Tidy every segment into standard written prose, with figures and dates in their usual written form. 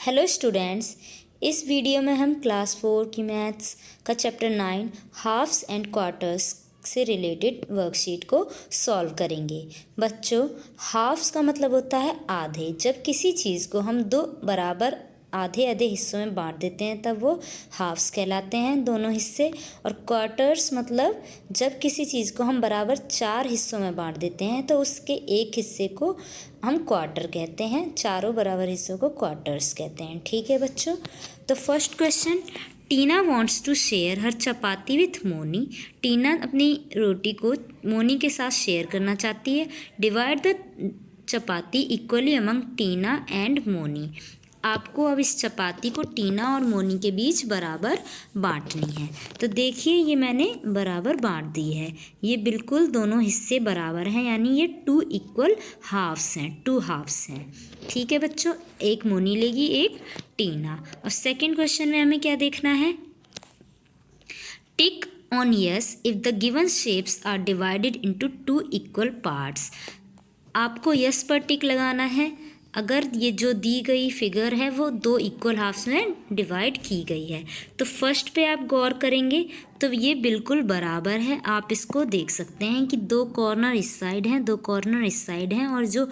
Hello students, इस video में हम क्लास 4 की मैथ्स का चैप्टर 9 हाफ्स एंड क्वार्टर्स से रिलेटेड वर्कशीट को सॉल्व करेंगे। बच्चों, हाफ्स का मतलब होता है आधे। जब किसी चीज़ को हम दो बराबर आधे आधे हिस्सों में बांट देते हैं तब वो हाफ्स कहलाते हैं, दोनों हिस्से। और क्वार्टर्स मतलब जब किसी चीज़ को हम बराबर 4 हिस्सों में बांट देते हैं तो उसके एक हिस्से को हम क्वार्टर कहते हैं, चारों बराबर हिस्सों को क्वार्टर्स कहते हैं। ठीक है बच्चों, तो first question, Tina wants to share her chapati with Moni. Tina अपनी रोटी को मोनी के साथ शेयर करना चाहती है। Divide the chapati equally among Tina and Moni. आपको अब इस चपाती को टीना और मोनी के बीच बराबर बांटनी है। तो देखिए, ये मैंने बराबर बांट दी है। ये बिल्कुल दोनों हिस्से बराबर हैं, यानी ये 2 इक्वल हाफ्स हैं, 2 हाफ्स हैं। ठीक है बच्चों, एक मोनी लेगी, एक टीना। और सेकंड क्वेश्चन में हमें क्या देखना है? Tick on yes if the given shapes are divided into 2 equal parts. आपको यस पर टिक लगाना है अगर ये जो दी गई फिगर है वो 2 इक्वल हाफ्स में डिवाइड की गई है। तो फर्स्ट पे आप गौर करेंगे तो ये बिल्कुल बराबर है। आप इसको देख सकते हैं कि 2 कॉर्नर इस साइड हैं, 2 कॉर्नर इस साइड हैं, और जो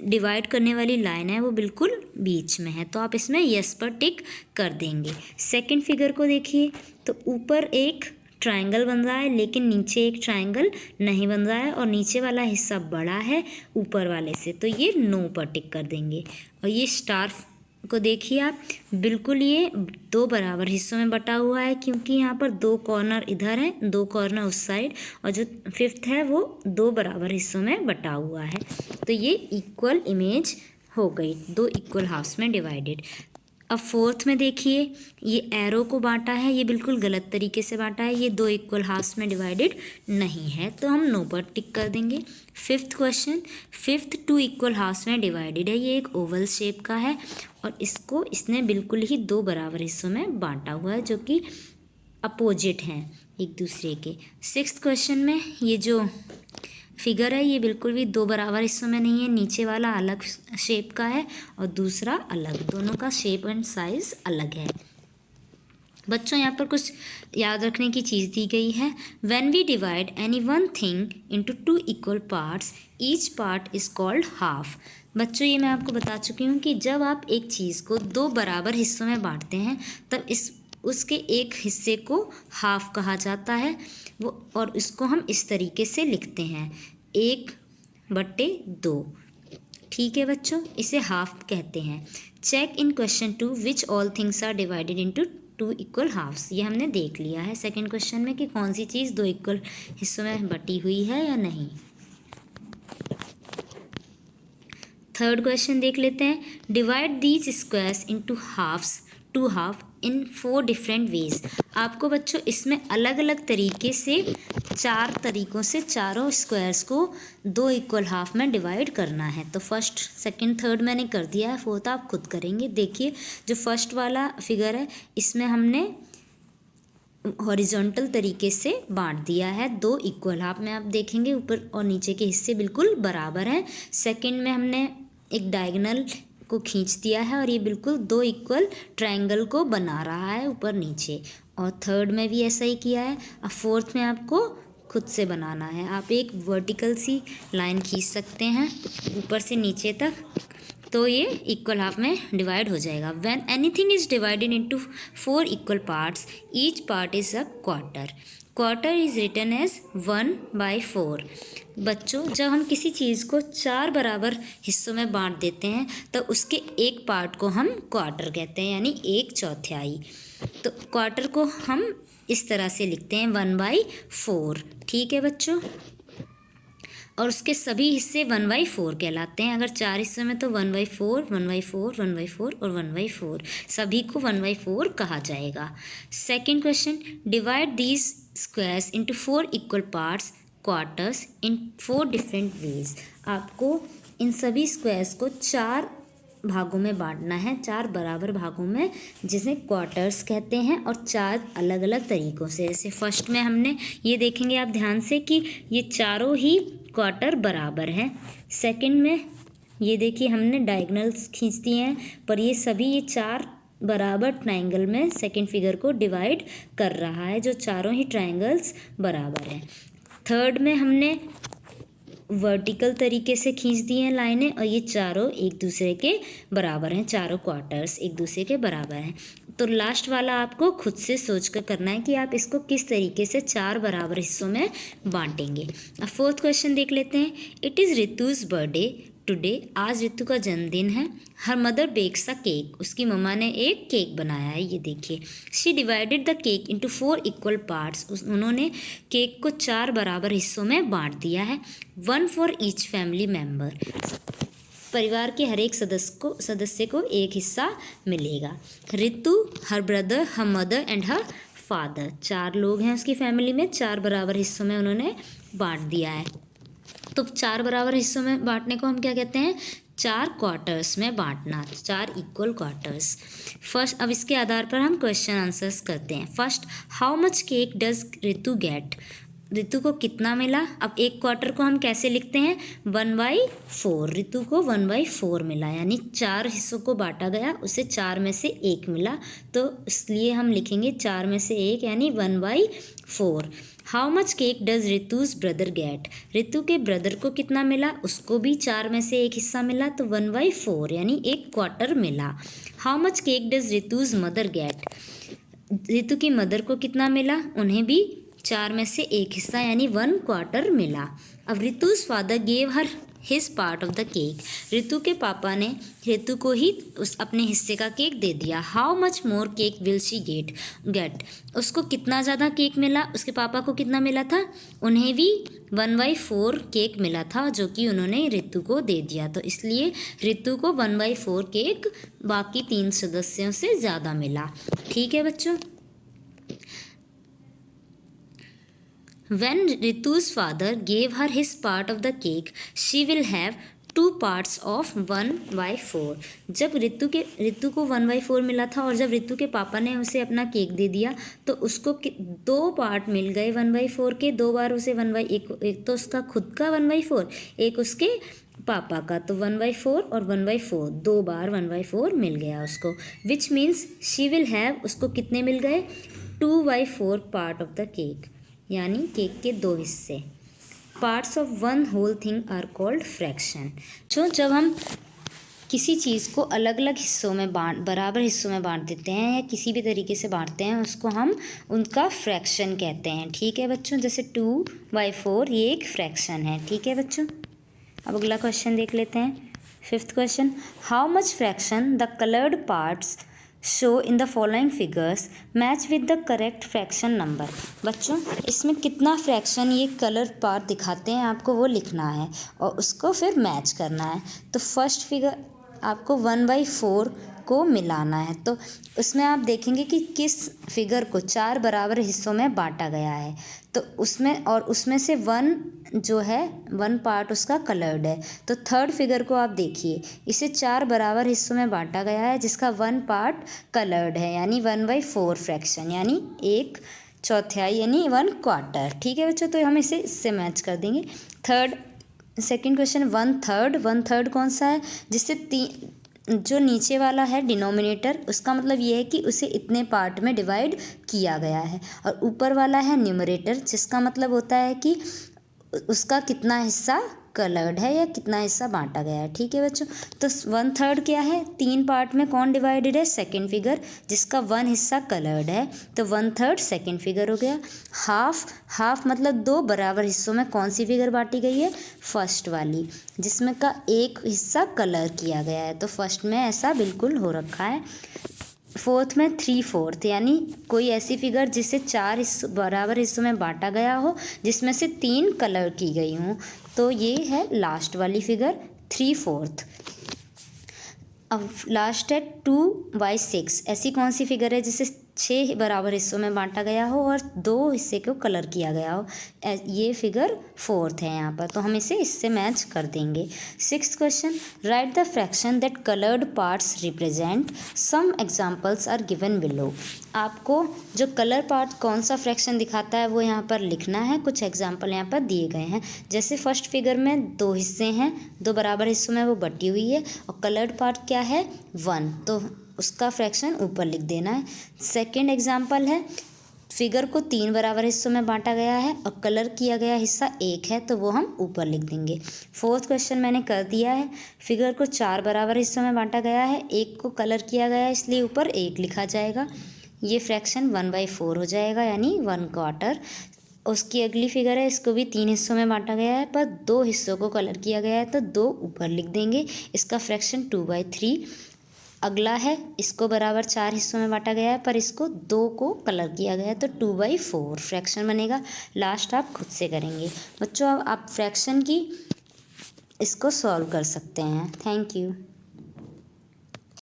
डिवाइड करने वाली लाइन है वो बिल्कुल बीच में है। तो आप इसमें यस पर टिक कर देंगे। सेकंड फिगर को देखिए, तो ऊपर एक ट्रायंगल बन रहा है लेकिन नीचे एक ट्रायंगल नहीं बन रहा है, और नीचे वाला हिस्सा बड़ा है ऊपर वाले से, तो ये नो पर टिक कर देंगे। और ये स्टार को देखिए आप, बिल्कुल ये 2 बराबर हिस्सों में बटा हुआ है, क्योंकि यहाँ पर 2 कॉर्नर इधर हैं, 2 कॉर्नर उस साइड, और जो फिफ्थ है वो 2 बराबर हिस्सों में बटा हुआ है। तो ये इक्वल इमेज हो गई, 2 इक्वल हाफ्स में डिवाइडेड। अब फोर्थ में देखिए, ये एरो को बांटा है, ये बिल्कुल गलत तरीके से बांटा है, ये 2 इक्वल हाफ्स में डिवाइडेड नहीं है, तो हम नो पर टिक कर देंगे। Fifth question, fifth 2 equal halves में डिवाइडेड है, ये एक ओवल शेप का है और इसको इसने बिल्कुल ही 2 बराबर हिस्सों में बांटा हुआ है, जो कि अपोजिट हैं एक दूसरे के। सिक्स्थ क्वेश्चन में ये जो फिगर है ये बिल्कुल भी 2 बराबर हिस्सों में नहीं है, नीचे वाला अलग शेप का है और दूसरा अलग, दोनों का शेप एंड साइज अलग है। बच्चों, यहाँ पर कुछ याद रखने की चीज़ दी गई है। When we divide any one thing into 2 equal parts, each part is called half. बच्चों, ये मैं आपको बता चुकी हूँ कि जब आप एक चीज़ को 2 बराबर हिस्सों में बांटते हैं तब उसके एक हिस्से को हाफ कहा जाता है वो, और इसको हम इस तरीके से लिखते हैं 1/2। ठीक है बच्चों, इसे हाफ कहते हैं। Check in question 2 which all things are divided into 2 equal halves. ये हमने देख लिया है सेकंड क्वेश्चन में कि कौन सी चीज़ 2 इक्वल हिस्सों में बटी हुई है या नहीं। थर्ड क्वेश्चन देख लेते हैं। Divide these squares into halves, 2 half in 4 different ways. आपको बच्चों इसमें अलग अलग तरीके से 4 तरीकों से चारों स्क्वायर्स को 2 इक्वल हाफ में डिवाइड करना है। तो फर्स्ट, सेकंड, थर्ड मैंने कर दिया है, फोर्थ आप खुद करेंगे। देखिए, जो फर्स्ट वाला फिगर है इसमें हमने हॉरिजॉन्टल तरीके से बांट दिया है 2 इक्वल हाफ में। आप देखेंगे ऊपर और नीचे के हिस्से बिल्कुल बराबर हैं। सेकंड में हमने एक डायगोनल को खींच दिया है और ये बिल्कुल 2 इक्वल ट्रायंगल को बना रहा है ऊपर नीचे। और थर्ड में भी ऐसा ही किया है। अब फोर्थ में आपको खुद से बनाना है। आप एक वर्टिकल सी लाइन खींच सकते हैं ऊपर से नीचे तक, तो ये इक्वल हाफ में डिवाइड हो जाएगा। When anything is divided into 4 equal parts, each part is a quarter. Quarter is written as 1/4। बच्चों, जब हम किसी चीज़ को 4 बराबर हिस्सों में बांट देते हैं तो उसके एक पार्ट को हम क्वार्टर कहते हैं, यानी 1/4। तो क्वार्टर को हम इस तरह से लिखते हैं 1/4। ठीक है बच्चों, और उसके सभी हिस्से 1/4 कहलाते हैं। अगर 4 हिस्सों में तो 1/4, 1/4, 1/4 और 1/4, सभी को 1/4 कहा जाएगा। Second question, divide these squares into 4 equal parts, quarters in 4 different ways. आपको इन सभी स्क्वायर्स को 4 भागों में बांटना है, 4 बराबर भागों में, जिसे क्वार्टर्स कहते हैं, और 4 अलग अलग तरीक़ों से। जैसे फर्स्ट में हमने ये देखेंगे आप ध्यान से कि ये चारों ही क्वार्टर बराबर हैं। सेकंड में ये देखिए हमने डायगोनल्स खींच दिए हैं, पर ये सभी ये चार बराबर ट्रायंगल में सेकंड फिगर को डिवाइड कर रहा है, जो चारों ही ट्रायंगल्स बराबर हैं। थर्ड में हमने वर्टिकल तरीके से खींच दी हैं लाइनें, और ये चारों एक दूसरे के बराबर हैं, चारों क्वार्टर्स एक दूसरे के बराबर हैं। तो लास्ट वाला आपको खुद से सोच कर करना है कि आप इसको किस तरीके से चार बराबर हिस्सों में बांटेंगे। अब फोर्थ क्वेश्चन देख लेते हैं। It is Ritu's birthday today, आज रितु का जन्मदिन है। Her mother bakes a cake, उसकी मम्मा ने एक केक बनाया है, ये देखिए। She divided the cake into 4 equal parts, उन्होंने केक को चार बराबर हिस्सों में बांट दिया है। 1 फॉर ईच फैमिली मेम्बर, परिवार के हर एक सदस्य को एक हिस्सा मिलेगा। Ritu, her brother, her mother and her father, चार लोग हैं उसकी फैमिली में, चार बराबर हिस्सों में उन्होंने बांट दिया है। तो चार बराबर हिस्सों में बांटने को हम क्या कहते हैं? चार क्वार्टर्स में बांटना, चार इक्वल क्वार्टर्स। फर्स्ट, अब इसके आधार पर हम क्वेश्चन आंसर्स करते हैं। First, how much cake does Ritu get, Ritu को कितना मिला? अब एक क्वार्टर को हम कैसे लिखते हैं? 1/4, रितु को 1/4 मिला, यानी चार हिस्सों को बांटा गया, उसे चार में से एक मिला, तो इसलिए हम लिखेंगे चार में से एक, यानी 1/4। How much cake does Ritu's brother get, Ritu के ब्रदर को कितना मिला? उसको भी चार में से एक हिस्सा मिला, तो 1/4 यानी एक क्वार्टर मिला। How much cake does Ritu's mother get, Ritu की मदर को कितना मिला? उन्हें भी चार में से एक हिस्सा यानी 1/4 मिला। अब Ritu's father gave her his part of the cake, Ritu के पापा ने रितु को ही उस अपने हिस्से का केक दे दिया। How much more cake will she get, उसको कितना ज़्यादा केक मिला? उसके पापा को कितना मिला था? उन्हें भी 1/4 केक मिला था, जो कि उन्होंने रितु को दे दिया, तो इसलिए रितु को 1/4 केक बाकी 3 सदस्यों से ज़्यादा मिला। ठीक है बच्चों। When Ritu's father gave her his part of the cake, she will have 2 parts of 1/4। जब रितु को 1/4 मिला था, और जब रितु के पापा ने उसे अपना केक दे दिया, तो उसको 2 पार्ट मिल गए 1/4 के। 2 बार उसे एक तो उसका खुद का 1/4, एक उसके पापा का, तो 1/4 और 1/4 2 बार 1/4 मिल गया उसको। Which means she will have, उसको कितने मिल गए? 2/4 पार्ट ऑफ द केक, यानी केक के 2 हिस्से। Parts of one whole thing are called fraction. जब हम किसी चीज़ को अलग अलग हिस्सों में बराबर हिस्सों में बांट देते हैं, या किसी भी तरीके से बांटते हैं, उसको हम उनका फ्रैक्शन कहते हैं। ठीक है बच्चों, जैसे 2/4 ये एक फ्रैक्शन है। ठीक है बच्चों। अब अगला क्वेश्चन देख लेते हैं। 5th question, how much fraction the coloured parts show in the following figures match with the correct fraction number. बच्चों, इसमें कितना फ्रैक्शन ये कलर पार्ट दिखाते हैं, आपको वो लिखना है और उसको फिर मैच करना है। तो फर्स्ट फिगर आपको 1/4 को मिलाना है, तो उसमें आप देखेंगे कि किस फिगर को 4 बराबर हिस्सों में बांटा गया है, तो उसमें से 1 जो है 1 पार्ट उसका कलर्ड है। तो थर्ड फिगर को आप देखिए, इसे 4 बराबर हिस्सों में बांटा गया है, जिसका 1 पार्ट कलर्ड है, यानी 1/4 फ्रैक्शन, यानी 1/4 यानी 1/4। ठीक है बच्चों, तो हम इसे इससे मैच कर देंगे। सेकंड क्वेश्चन, 1/3 कौन सा है? जिससे जो नीचे वाला है डिनोमिनेटर, उसका मतलब ये है कि उसे इतने पार्ट में डिवाइड किया गया है, और ऊपर वाला है न्यूमरेटर, जिसका मतलब होता है कि उसका कितना हिस्सा कलर्ड है या कितना हिस्सा बांटा गया है। ठीक है बच्चों, तो 1/3 क्या है? 3 पार्ट में कौन डिवाइडेड है? सेकंड फिगर, जिसका 1 हिस्सा कलर्ड है, तो 1/3 सेकंड फिगर हो गया। हाफ मतलब 2 बराबर हिस्सों में कौन सी फिगर बांटी गई है? फर्स्ट वाली, जिसमें का 1 हिस्सा कलर किया गया है, तो फर्स्ट में ऐसा बिल्कुल हो रखा है। फोर्थ में 3/4, यानी कोई ऐसी फिगर जिसे 4 बराबर हिस्सों में बांटा गया हो, जिसमें से 3 कलर की गई हों, तो ये है लास्ट वाली फिगर 3/4। अब लास्ट है 2/6, ऐसी कौन सी फिगर है जिसे 6 बराबर हिस्सों में बांटा गया हो और 2 हिस्से को कलर किया गया हो। ये फिगर 4th है यहाँ पर, तो हम इसे इससे मैच कर देंगे। 6th question, write the fraction that coloured parts represent, some examples are given below. आपको जो कलर पार्ट कौन सा फ्रैक्शन दिखाता है वो यहाँ पर लिखना है। कुछ एग्जाम्पल यहाँ पर दिए गए हैं। जैसे फर्स्ट फिगर में 2 हिस्से हैं, 2 बराबर हिस्सों में वो बटी हुई है और कलर्ड पार्ट क्या है 1, तो उसका फ्रैक्शन ऊपर लिख देना है। सेकंड एग्जाम्पल है, फिगर को 3 बराबर हिस्सों में बांटा गया है और कलर किया गया हिस्सा 1 है, तो वो हम ऊपर लिख देंगे। 4th क्वेश्चन मैंने कर दिया है, फिगर को 4 बराबर हिस्सों में बांटा गया है, 1 को कलर किया गया है इसलिए ऊपर 1 लिखा जाएगा। ये फ्रैक्शन 1/4 हो जाएगा, यानी 1/4। उसकी अगली फिगर है, इसको भी 3 हिस्सों में बांटा गया है पर 2 हिस्सों को कलर किया गया है, तो 2 ऊपर लिख देंगे। इसका फ्रैक्शन 2/3। अगला है, इसको बराबर 4 हिस्सों में बांटा गया है पर इसको 2 को कलर किया गया है, तो 2/4 फ्रैक्शन बनेगा। लास्ट आप खुद से करेंगे बच्चों। अब आप फ्रैक्शन की इसको सॉल्व कर सकते हैं। Thank you.